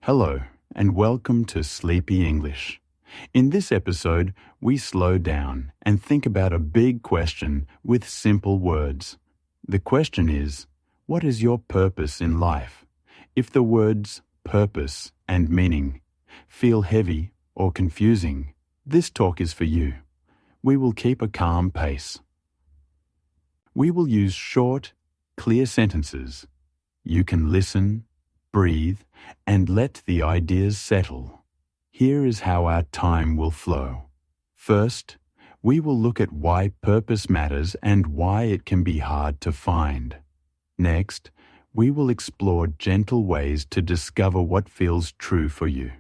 Hello, and welcome to Sleepy English. In this episode, we slow down and think about a big question with simple words. The question is, what is your purpose in life? If the words purpose and meaning feel heavy or confusing, this talk is for you. We will keep a calm pace. We will use short, clear sentences. You can listen, breathe, and let the ideas settle. Here is how our time will flow. First, we will look at why purpose matters and why it can be hard to find. Next, we will explore gentle ways to discover what feels true for you.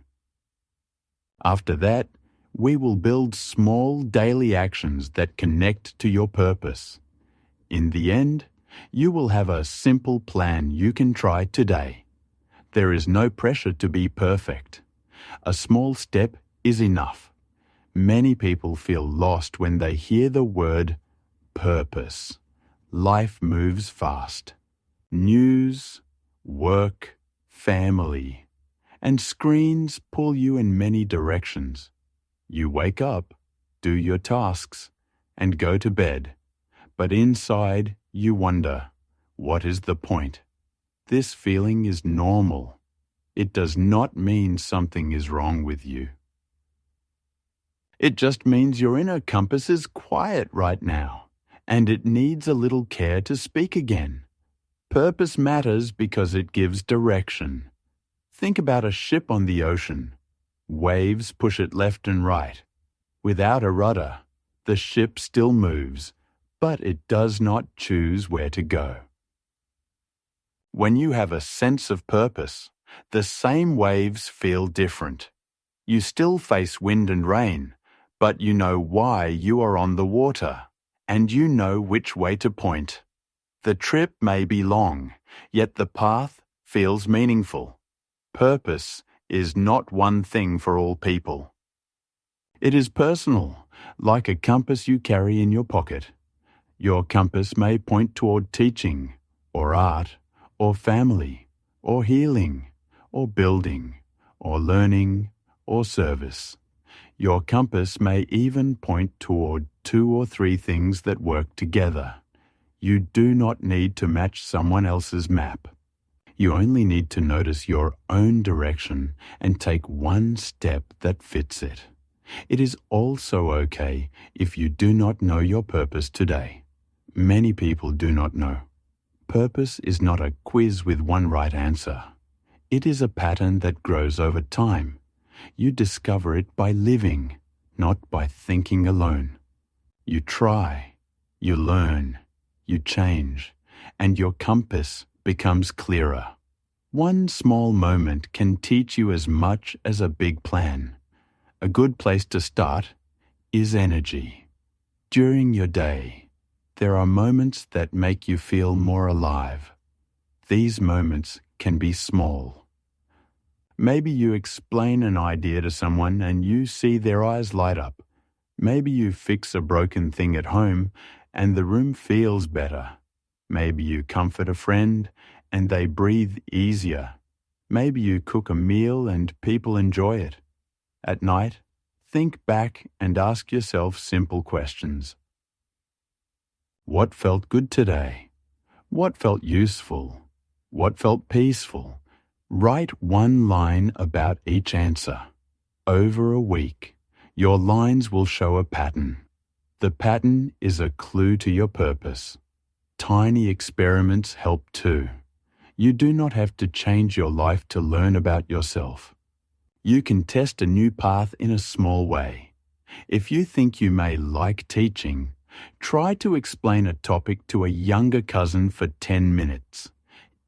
After that, we will build small daily actions that connect to your purpose. In the end, you will have a simple plan you can try today. There is no pressure to be perfect. A small step is enough. Many people feel lost when they hear the word purpose. Life moves fast. News, work, family, and screens pull you in many directions. You wake up, do your tasks, and go to bed. But inside, you wonder, what is the point? This feeling is normal. It does not mean something is wrong with you. It just means your inner compass is quiet right now, and it needs a little care to speak again. Purpose matters because it gives direction. Think about a ship on the ocean. Waves push it left and right. Without a rudder, the ship still moves, but it does not choose where to go. When you have a sense of purpose, the same waves feel different. You still face wind and rain, but you know why you are on the water, and you know which way to point. The trip may be long, yet the path feels meaningful. Purpose is not one thing for all people. It is personal, like a compass you carry in your pocket. Your compass may point toward teaching, or art, or family, or healing, or building, or learning, or service. Your compass may even point toward 2 or 3 things that work together. You do not need to match someone else's map. You only need to notice your own direction and take one step that fits it. It is also okay if you do not know your purpose today. Many people do not know. Purpose is not a quiz with one right answer. It is a pattern that grows over time. You discover it by living, not by thinking alone. You try, you learn, you change, and your compass becomes clearer. One small moment can teach you as much as a big plan. A good place to start is energy. During your day, there are moments that make you feel more alive. These moments can be small. Maybe you explain an idea to someone and you see their eyes light up. Maybe you fix a broken thing at home and the room feels better. Maybe you comfort a friend and they breathe easier. Maybe you cook a meal and people enjoy it. At night, think back and ask yourself simple questions. What felt good today? What felt useful? What felt peaceful? Write one line about each answer. Over a week, your lines will show a pattern. The pattern is a clue to your purpose. Tiny experiments help too. You do not have to change your life to learn about yourself. You can test a new path in a small way. If you think you may like teaching, try to explain a topic to a younger cousin for 10 minutes.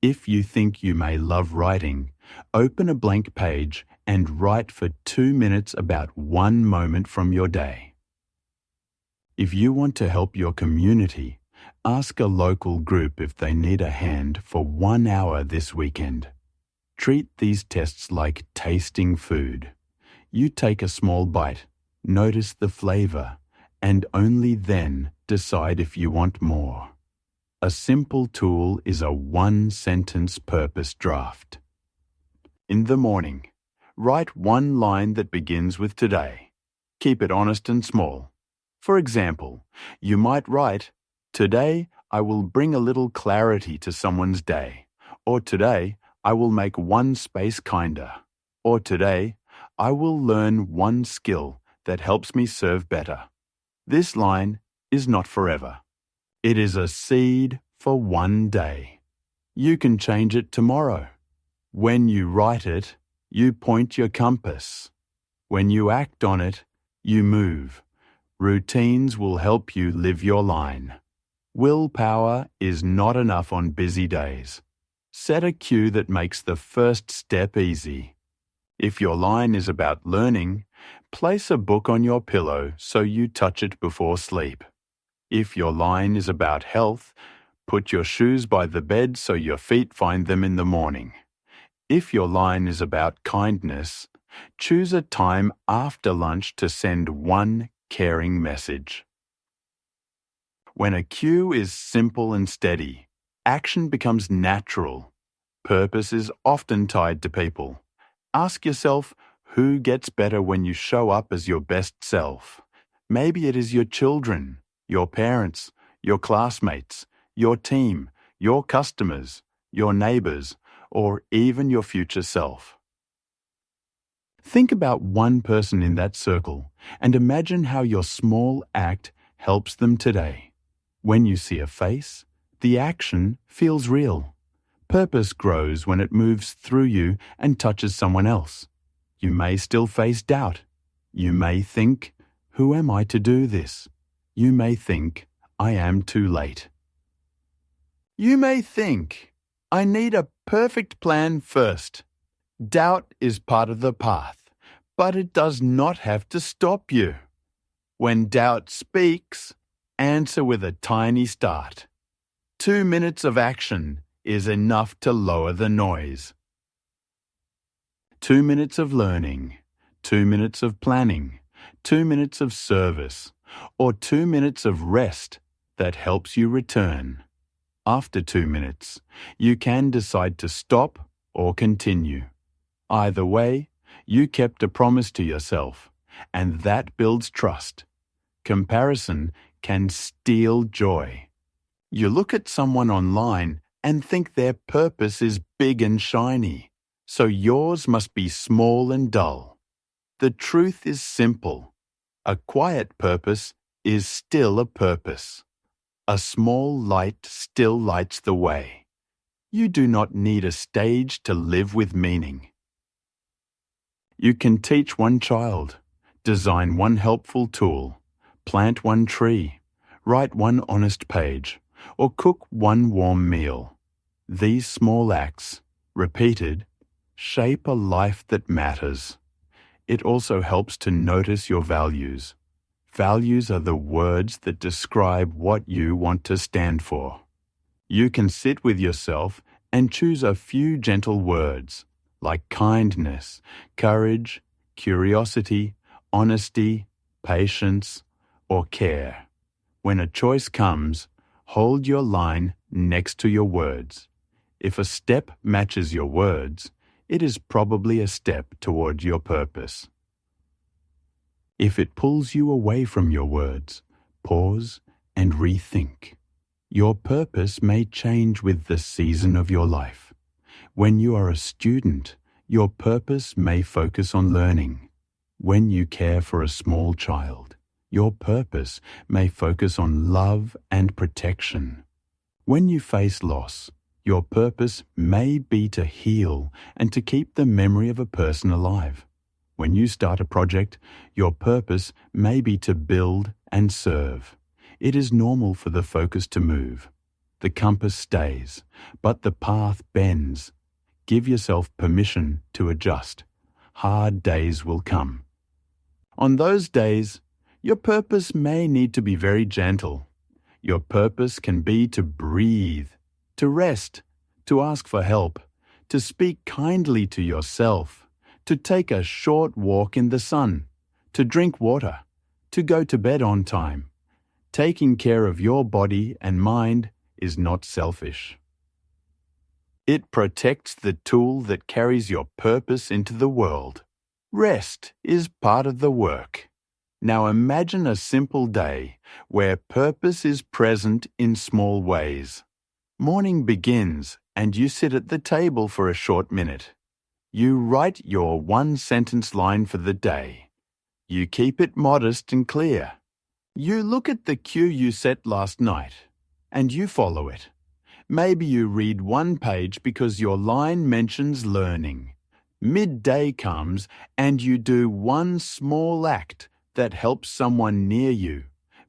If you think you may love writing, open a blank page and write for 2 minutes about one moment from your day. If you want to help your community, ask a local group if they need a hand for 1 hour this weekend. Treat these tests like tasting food. You take a small bite, notice the flavor, and only then decide if you want more. A simple tool is a one-sentence purpose draft. In the morning, write one line that begins with today. Keep it honest and small. For example, you might write, "Today I will bring a little clarity to someone's day," or "Today I will make one space kinder," or "Today I will learn one skill that helps me serve better." This line is not forever. It is a seed for one day. You can change it tomorrow. When you write it, you point your compass. When you act on it, you move. Routines will help you live your line. Willpower is not enough on busy days. Set a cue that makes the first step easy. If your line is about learning, place a book on your pillow so you touch it before sleep. If your line is about health, put your shoes by the bed so your feet find them in the morning. If your line is about kindness, choose a time after lunch to send one caring message. When a cue is simple and steady, action becomes natural. Purpose is often tied to people. Ask yourself, who gets better when you show up as your best self? Maybe it is your children, your parents, your classmates, your team, your customers, your neighbors, or even your future self. Think about one person in that circle and imagine how your small act helps them today. When you see a face, the action feels real. Purpose grows when it moves through you and touches someone else. You may still face doubt. You may think, "Who am I to do this?" You may think, "I am too late." You may think, "I need a perfect plan first." Doubt is part of the path, but it does not have to stop you. When doubt speaks, answer with a tiny start. 2 minutes of action is enough to lower the noise. 2 minutes of learning, 2 minutes of planning, 2 minutes of service, or 2 minutes of rest that helps you return. After 2 minutes, you can decide to stop or continue. Either way, you kept a promise to yourself, and that builds trust. Comparison can steal joy. You look at someone online and think their purpose is big and shiny, so yours must be small and dull. The truth is simple. A quiet purpose is still a purpose. A small light still lights the way. You do not need a stage to live with meaning. You can teach one child, design one helpful tool, plant one tree, write one honest page, or cook one warm meal. These small acts, repeated, shape a life that matters. It also helps to notice your values. Values are the words that describe what you want to stand for. You can sit with yourself and choose a few gentle words, like kindness, courage, curiosity, honesty, patience, or care. When a choice comes, hold your line next to your words. If a step matches your words, it is probably a step toward your purpose. If it pulls you away from your words, pause and rethink. Your purpose may change with the season of your life. When you are a student, your purpose may focus on learning. When you care for a small child, your purpose may focus on love and protection. When you face loss, your purpose may be to heal and to keep the memory of a person alive. When you start a project, your purpose may be to build and serve. It is normal for the focus to move. The compass stays, but the path bends. Give yourself permission to adjust. Hard days will come. On those days, your purpose may need to be very gentle. Your purpose can be to breathe, to rest, to ask for help, to speak kindly to yourself, to take a short walk in the sun, to drink water, to go to bed on time. Taking care of your body and mind is not selfish. It protects the tool that carries your purpose into the world. Rest is part of the work. Now imagine a simple day where purpose is present in small ways. Morning begins and you sit at the table for a short minute. You write your one-sentence line for the day. You keep it modest and clear. You look at the cue you set last night and you follow it. Maybe you read one page because your line mentions learning. Midday comes and you do one small act that helps someone near you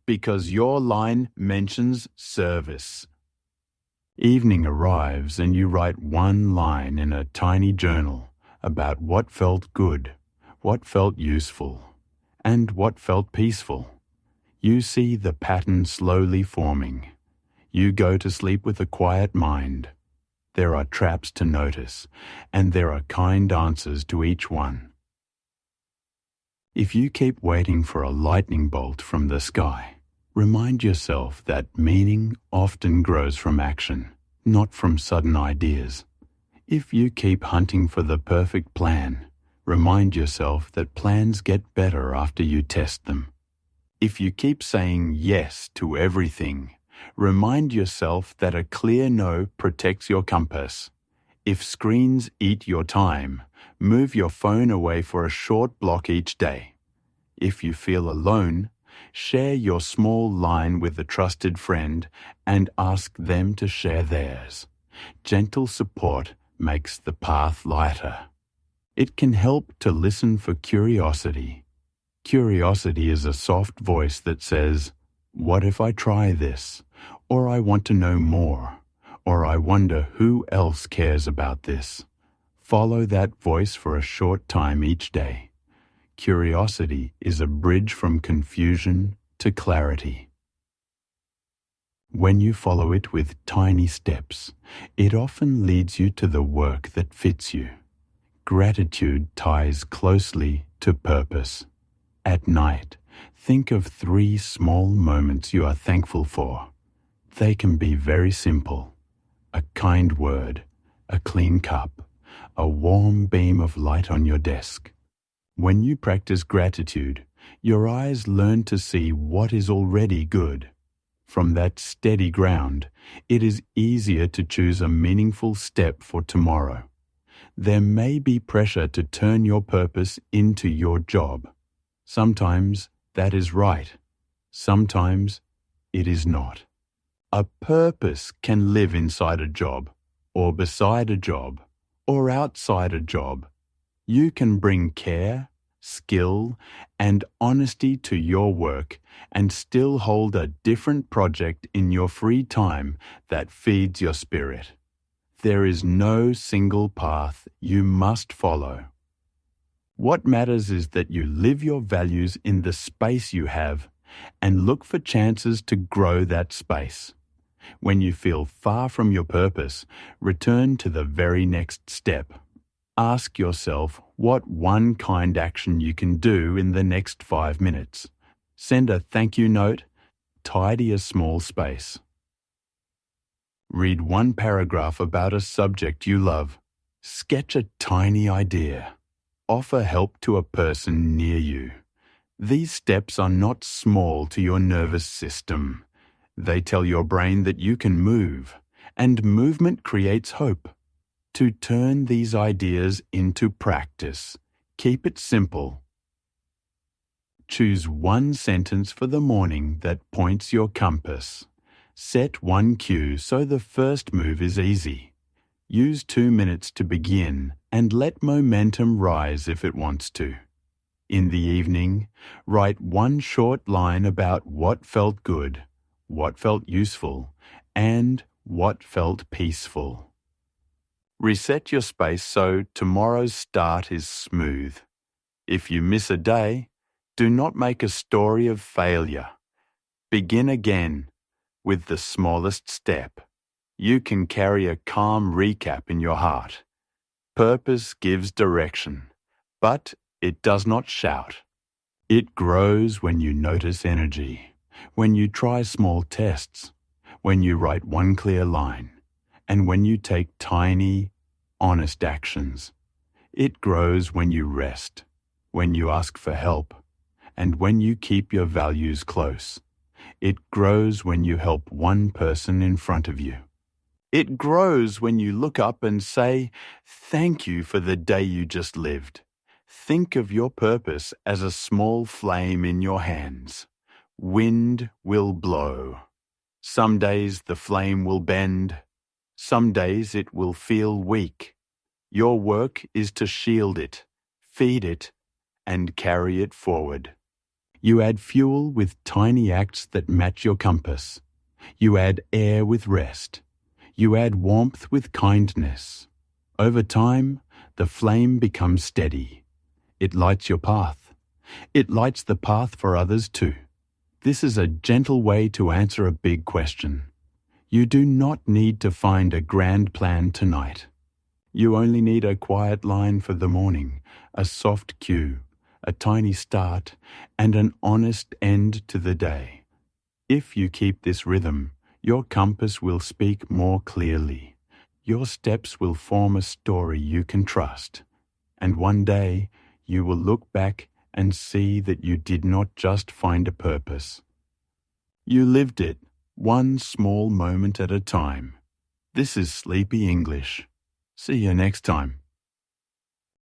because your line mentions service. Evening arrives and you write one line in a tiny journal about what felt good, what felt useful, and what felt peaceful. You see the pattern slowly forming. You go to sleep with a quiet mind. There are traps to notice, and there are kind answers to each one. If you keep waiting for a lightning bolt from the sky, remind yourself that meaning often grows from action, not from sudden ideas. If you keep hunting for the perfect plan, remind yourself that plans get better after you test them. If you keep saying yes to everything, remind yourself that a clear no protects your compass. If screens eat your time, move your phone away for a short block each day. If you feel alone, share your small line with a trusted friend and ask them to share theirs. Gentle support makes the path lighter. It can help to listen for curiosity. Curiosity is a soft voice that says, "What if I try this?" Or "I want to know more," or "I wonder who else cares about this." Follow that voice for a short time each day. Curiosity is a bridge from confusion to clarity. When you follow it with tiny steps, it often leads you to the work that fits you. Gratitude ties closely to purpose. At night, think of 3 small moments you are thankful for. They can be very simple. A kind word, a clean cup, a warm beam of light on your desk. When you practice gratitude, your eyes learn to see what is already good. From that steady ground, it is easier to choose a meaningful step for tomorrow. There may be pressure to turn your purpose into your job. Sometimes that is right. Sometimes it is not. A purpose can live inside a job, or beside a job, or outside a job. You can bring care, skill, and honesty to your work and still hold a different project in your free time that feeds your spirit. There is no single path you must follow. What matters is that you live your values in the space you have and look for chances to grow that space. When you feel far from your purpose, return to the very next step. Ask yourself what one kind action you can do in the next 5 minutes. Send a thank you note. Tidy a small space. Read one paragraph about a subject you love. Sketch a tiny idea. Offer help to a person near you. These steps are not small to your nervous system. They tell your brain that you can move, and movement creates hope. To turn these ideas into practice, keep it simple. Choose one sentence for the morning that points your compass. Set one cue so the first move is easy. Use 2 minutes to begin and let momentum rise if it wants to. In the evening, write one short line about what felt good, what felt useful, and what felt peaceful. Reset your space so tomorrow's start is smooth. If you miss a day, do not make a story of failure. Begin again with the smallest step. You can carry a calm recap in your heart. Purpose gives direction, but it does not shout. It grows when you notice energy, when you try small tests, when you write one clear line, and when you take tiny, honest actions. It grows when you rest, when you ask for help, and when you keep your values close. It grows when you help one person in front of you. It grows when you look up and say, "Thank you for the day you just lived." Think of your purpose as a small flame in your hands. Wind will blow. Some days the flame will bend. Some days it will feel weak. Your work is to shield it, feed it, and carry it forward. You add fuel with tiny acts that match your compass. You add air with rest. You add warmth with kindness. Over time, the flame becomes steady. It lights your path. It lights the path for others too. This is a gentle way to answer a big question. You do not need to find a grand plan tonight. You only need a quiet line for the morning, a soft cue, a tiny start, and an honest end to the day. If you keep this rhythm, your compass will speak more clearly. Your steps will form a story you can trust. And one day, you will look back and see that you did not just find a purpose. You lived it, one small moment at a time. This is Sleepy English. See you next time.